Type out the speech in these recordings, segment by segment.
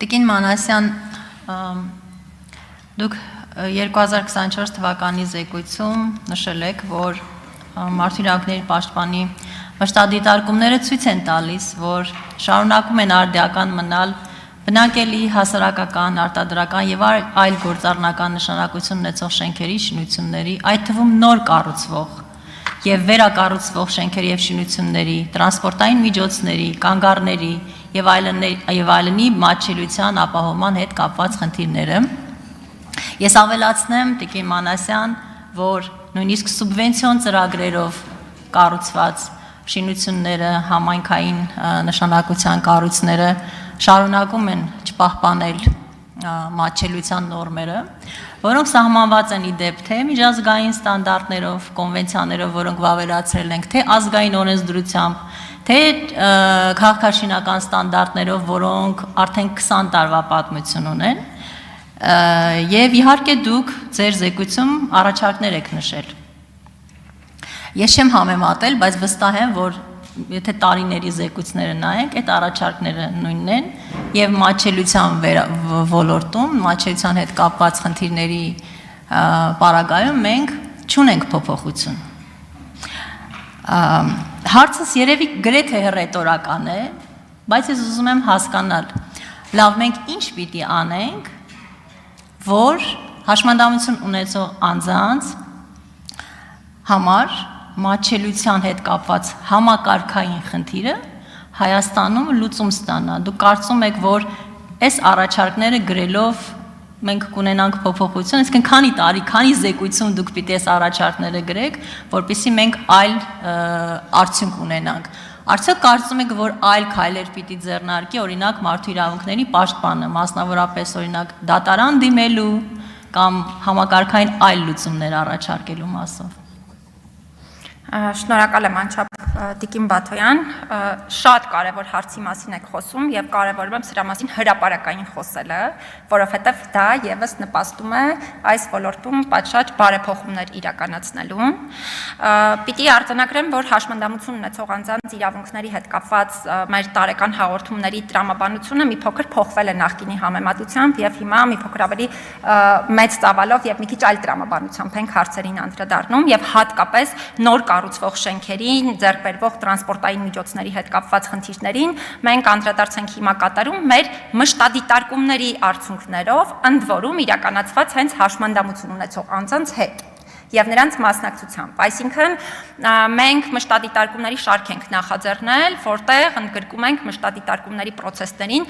Տիկին Մանասյան, դուք 2024 թվականի զեկույցում նշել եք, որ Մարդու իրավունքների պաշտպանի մշտադիտարկումները ցույց են տալիս, որ շարունակում են արդիական մնալ բնակելի, հասարակական, արտադրական եւ այլ գործառնական նշանակություն ունեցող շենքերի, շինությունների, այդ թվում նոր կառուցվող եւ վերակառուցվող շենքերի եւ շինությունների, տրանսպորտային միջոցների, կանգառների եւ այլնի մատչելիության ապահովման հետ կապված խնդիրները։ Ես ավելացնեմ, Տիկին Մանասյան, որ նույնիսկ սուբվենցիոն ծրագրերով կառուցված շինությունները, համայնքային նշանակության կառույցները շարունակում են չպահպանել մատչելիության նորմերը, որոնք սահմանված են իդեպ թե միջազգային ստանդարտներով, կոնվենցիաներով, որոնք վավերացրել ենք, թե ազգային օրենսդրությամբ, թե քաղաքաշինական ստանդարտներով, որոնք արդեն 20 տարվա պատմություն ունեն, եւ իհարկե դուք ձեր զեկույցում առաջարկներ եք նշել։ Ես չեմ համեմատել, բայց վստահ եմ, որ եթե տարիների զեկույցները նայենք, այդ առաջարկները նույնն են եւ մատչելիության ոլորտում, մատչելիության հետ կապված խնդիրների պարագայում մենք չունենք փոփոխություն։ Հարցս երևի գրեթե հռետորական է, բայց ես ուզում եմ հասկանալ, լավ, մենք ինչ պիտի անենք, որ հաշմանդամություն ունեցող անձանց համար մատչելիության հետ կապված համակարգային խնդիրը Հայաստանում լուծում ստանա։ Դուք կարծում եք, որ այս առաջարկները գրելով մենք կունենանք փոփոխություն, իսկ քանի տարի, քանի զեկույցում դուք պիտի այս առաջարկները գրեք, որպեսզի մենք այլ արդյունք ունենանք։ Արդյոք կարծում եք, որ այլ քայլեր պիտի ձեռնարկի, օրինակ մարդու իրավունքների պաշտպանը, մասնավորապես օրինակ դատարան դիմելու կամ համակարգային այլ լուծումներ առաջարկելու մասով։ Շնորհակալ եմ անչափ Տիկին Բաթոյան, շատ կարևոր հարցի մասին եք խոսում եւ կարևորում եմ սրա մասին հրապարակային խոսելը, որովհետեւ դա եւս նպաստում է այս ոլորտում պատշաճ բարեփոխումներ իրականացնելուն։ Պիտի արձանագրեմ, որ հաշմանդամություն ունեցող անձանց իրավունքների հետ կապված մեր տարեկան հաղորդումների տրամաբանությունը մի փոքր փոխվել է նախկինի համեմատությամբ եւ հիմա մի փոքր ավելի մեծ ծավալով եւ մի քիչ այլ տրամաբանությամբ ենք հարցերին անդրադառնում եւ հատկապես նոր կառուցվող շենքերին, ձեռքբերվող տրանսպորտային միջոցների հետ կապված խնդիրներին մենք անդրադարձ ենք հիմա կատարում մեր մշտադիտարկումների արդյունքներով, ընդ որում իրականացված հենց հաշմանդամություն ունեցող անձանց հետ եւ նրանց մասնակցությամբ, այսինքն մենք մշտադիտարկումների շարք ենք նախաձեռնել, որտեղ ընդգրկում ենք մշտադիտարկումների process-ներին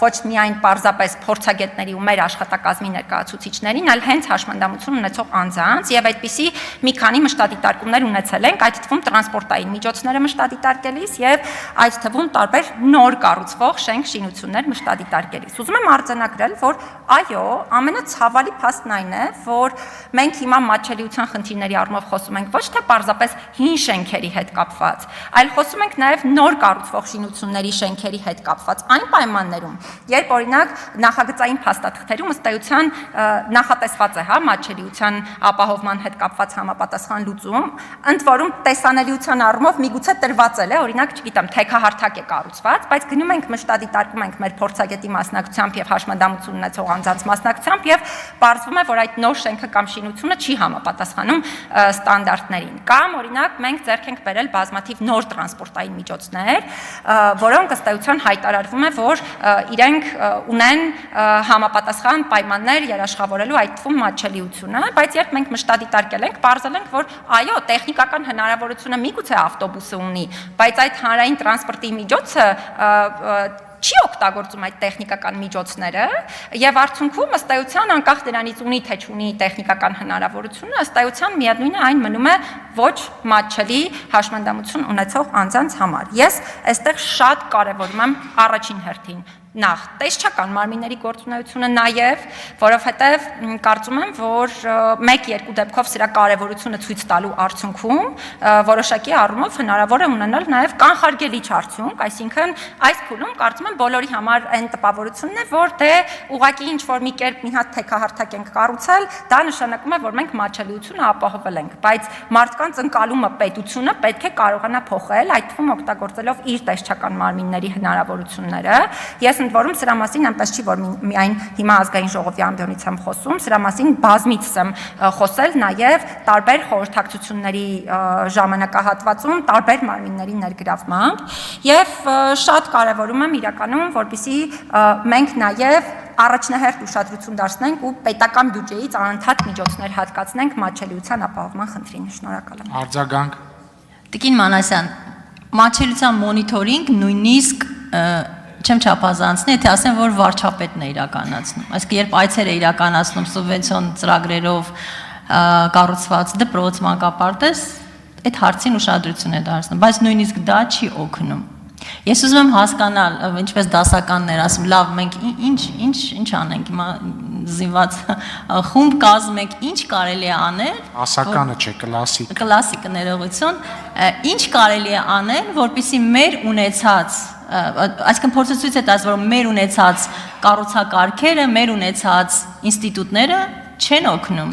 ոչ միայն պարզապես փորձագետների ու մեր աշխատակազմի ներկայացուցիչներին, այլ հենց հաշմանդամություն ունեցող անձանց եւ այդպիսի մի քանի մշտադիտարկումներ ունեցել ենք, այդ թվում տրանսպորտային միջոցները մշտադիտարկելիս եւ այդ թվում տարբեր նոր կառուցվող շենք-շինություններ մշտադիտարկելիս։ Ուզում եմ արձանագրել, որ այո, ամենացավալի փաստն այն է, որ մենք հիմա մատչելիության խնդիրների առումով խոսում ենք ոչ թե պարզապես հին շենքերի հետ կապված, այլ խոսում ենք նաև նոր կառուցվող շինությունների շենքերի հետ կապված այն պայմաններում, երբ օրինակ նախագծային փաստաթղթերում ըստ էության նախատեսված է, մատչելիության ապահովման հետ կապված համապատասխան լուծում, ընդ որում տեսանելիության առումով միգուցե տրված է, օրինակ, չգիտեմ, թեքահարթակ է կառուցված, բայց գնում ենք մշտադիտարկում ենք մեր փորձագետի մասնակցությամբ եւ հաշմանդամություն ունեցող անձանց մասնակցությամբ եւ պարզվում է, որ այդ նոր շենքը կամ շինությունը չի համապատասխանում ստանդարտներին։ Կամ օրինակ մենք ձեռք ենք բերել բազմաթիվ նոր տրանսպորտային միջոցներ, որոնք ըստ էության հայտարարվում է, որ իրենք ունեն համապատասխան պայմաններ երաշխավորելու այդ թվում մատչելիությունը, բայց երբ մենք մշտադիտարկել ենք, պարզել ենք, որ այո, տեխնիկական հնարավորությունը միգուցե ավտոբուսը ունի, բայց այդ հանրային տրանսպորտի միջոցը չի օգտագործում այդ տեխնիկական միջոցները եւ արդյունքում ըստ էության անկախ դրանից ունի թե չունի տեխնիկական հնարավորությունը, ըստ էության միևնույնն է այն մնում է ոչ մատչելի հաշմանդամություն ունեցող անձանց համար։ Ես այստեղ շատ կարևորում եմ առաջին հերթին նախ տեսչական մարմինների գործունեությունը նաև, որովհետև կարծում եմ, որ 1-2 դեպքով սրա կարևորությունը ցույց տալու արդյունքում որոշակի առումով հնարավոր է ունենալ նաև կանխարգելիչ արդյունք, այսինքն այս փուլում կարծում եմ բոլորի համար այն տպավորությունն է, որ դե ուղղակի ինչ որ մի կերպ մի հատ թեքահարթակ ենք կառուցել, դա նշանակում է, որ մենք մատչելիությունը ապահովել ենք, բայց մարդկանց ընկալումը պետությունը պետք է կարողանա փոխել, այդ թվում օգտագործելով իր տեսչական մարմինների հնարավորությունները։ Ես ընդ որում սրա մասին այնպես չի, որ միայն հիմա ազգային ժողովի ամբիոնից եմ խոսում, սրա մասին բազմիցս եմ խոսել նաև տարբեր խորհրդակցությունների ժամանակահատվածում, տարբեր մարմինների ներգրավմամբ եւ շատ կարեւորում եմ իրականում, որպեսզի մենք նաև առաջնահերթ ուշադրություն դարձնենք ու պետական բյուջեից անընդհատ միջոցներ հատկացնենք մատչելիության ապահովման խնդրին։ Շնորհակալ եմ։ Արձագանք։ Տիկին Մանասյան, մատչելիության մոնիթորինգ նույնիսկ չեմ չափազանցնի, եթե ասեմ, որ վարչապետն է իրականացնում։ Այսինքն, երբ այցեր է իրականացնում սուբվենցիոն ծրագրերով կառուցված դպրոց, մանկապարտեզ, այդ հարցին ուշադրություն է դարձնում, բայց նույնիսկ դա չի օգնում։ Ես ուզում եմ հասկանալ, ինչպես դասականներ ասում, լավ, մենք ինչ անենք, հիմա զինված խումբ կազմենք, ինչ կարելի է անել։ Ասականը չէ, կլասիկ։ Կլասիկ ներողություն, ինչ կարելի է անել, որպեսզի մեր ունեցած, այսինքն փորձը ցույց է տալիս, որ մեր ունեցած կառուցակարգերը, մեր ունեցած ինստիտուտները չեն օգնում։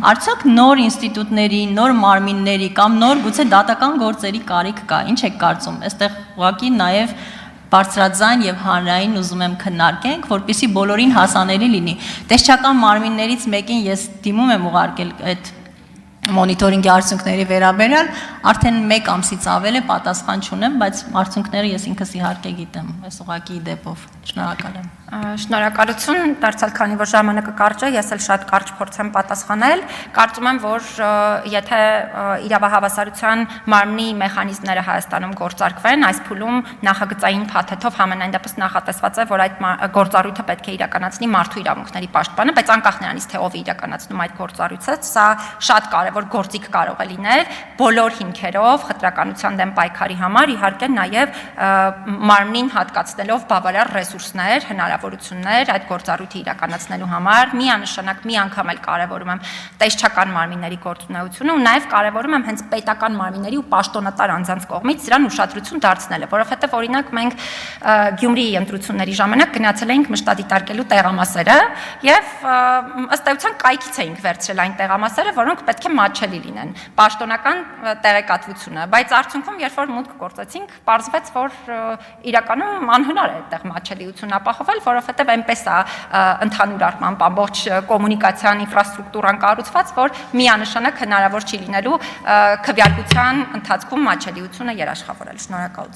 Արդյոք նոր ինստիտուտների, նոր մարմինների կամ նոր գուցե դատական գործերի կարիք կա։ Ինչ եք կարծում։ Այստեղ ուղղակի նաև բարձրաձայն եւ հանրային ուզում եմ քննարկենք, որպեսզի բոլորին հասանելի լինի։ Տեսչական մարմիններից մեկին ես դիմում եմ ուղարկել այդ մոնիթորինգի արդյունքների վերաբերյալ, արդեն 1 ամսից ավել է պատասխան չունեմ, բայց արդյունքները ես ինքս իհարկե գիտեմ, այս ուղղակի դեպով։ Շնորհակալ եմ։ Շնորհակալություն, դարձյալ քանի որ ժամանակը կարճ է, ես էլ շատ կարճ փորձեմ պատասխանել։ Կարծում եմ, որ եթե իրավահավասարության մարմնի մեխանիզմները Հայաստանում գործարկվեն, այս փուլում նախագծային փաթեթով համենայն դեպս նախատեսված է, որ այդ գործառույթը պետք է իրականացնի մարդու իրավունքների պաշտպանը, բայց անկախ նրանից թե ով է իրականացնում այդ գործառույթը, սա շատ կարևոր գործիք կարող է լինել բոլոր հիմքերով խտրականության դեմ պայքարի համար, իհարկե նաև մարմնին հատկացնելով բավարար ռեսուրսներ, հնարավորություններ այդ գործառույթը իրականացնելու համար, միանշանակ մի անգամ էլ կարևորում եմ տեսչական մարմինների գործունեությունը ու նաև կարևորում եմ հենց պետական մարմինների ու պաշտոնատար անձանց կողմից սրան ուշադրություն դարձնելը, որովհետև օրինակ մենք Գյումրիի ընտրությունների ժամանակ գնացել էինք մշտադիտարկելու տեղամասերը եւ ըստ էության կայքից էինք վերցրել այն տեղամասերը, որոնք պետք է մատչելի լինեն, պաշտոնական տեղեկատվությունը, բայց արդյունքում երբ որ մուտք գործեցինք, պարզվեց, որ իրականում անհնար է այդտեղ մատչելիություն ապահովել, որովհետև այնպես է ընդհանուր առմամբ ամբողջ կոմունիկացիան ինֆրաստրուկտուրան կառուցված, որ միանշանակ հնարավոր չի լինելու քվեարկության ընթացքում մատչելիությունը երաշխավորել։ Շնորհակալություն։